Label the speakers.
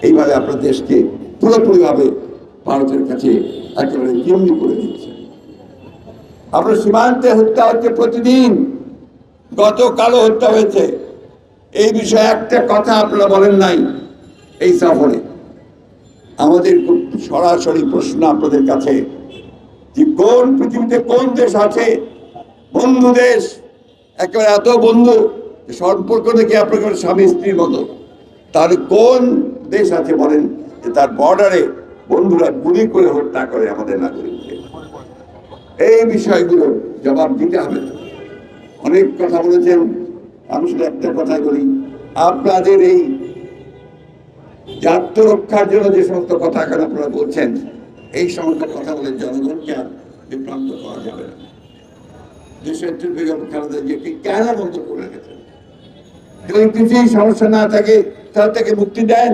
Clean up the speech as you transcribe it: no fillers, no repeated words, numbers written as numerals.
Speaker 1: এইভাবে আপনার দেশকে পুরোপুরিভাবে ভারতের কাছে একেবারে জিম্মি করে দিচ্ছে। আপনার সীমান্তে হত্যা হচ্ছে প্রতিদিন, গতকালও হত্যা হয়েছে। এই বিষয়ে একটা কথা আপনারা বলেন নাই এই সফরে। আমাদের সরাসরি প্রশ্ন আপনাদের কাছে যে কোন পৃথিবীতে কোন দেশ আছে বন্ধু দেশ, একেবারে এত বন্ধু সম্পর্ক দেখে আপনার স্বামী স্ত্রীর মতো, তাহলে কোন দেশ আছে বলেন যে তার বর্ডারে বন্ধুরা গুলি করে হত্যা করে আমাদের নাগরিককে? এই বিষয়গুলো জবাব দিতে হবে। অনেক কথা বলেছেন, আমি শুধু একটা কথাই বলি, আপনাদের এই আত্মরক্ষার জন্য যে সমস্ত কথা এখন আপনারা বলছেন, এই সমস্ত কথা বলে জনগণকে আর বিভ্রান্ত করা যাবে না। দেশের বেগম খালেদা জিয়াকে কেন বন্ধ করে রেখেছেন? যদি কিছুই সমস্যা না থাকে তার থেকে মুক্তি দেন।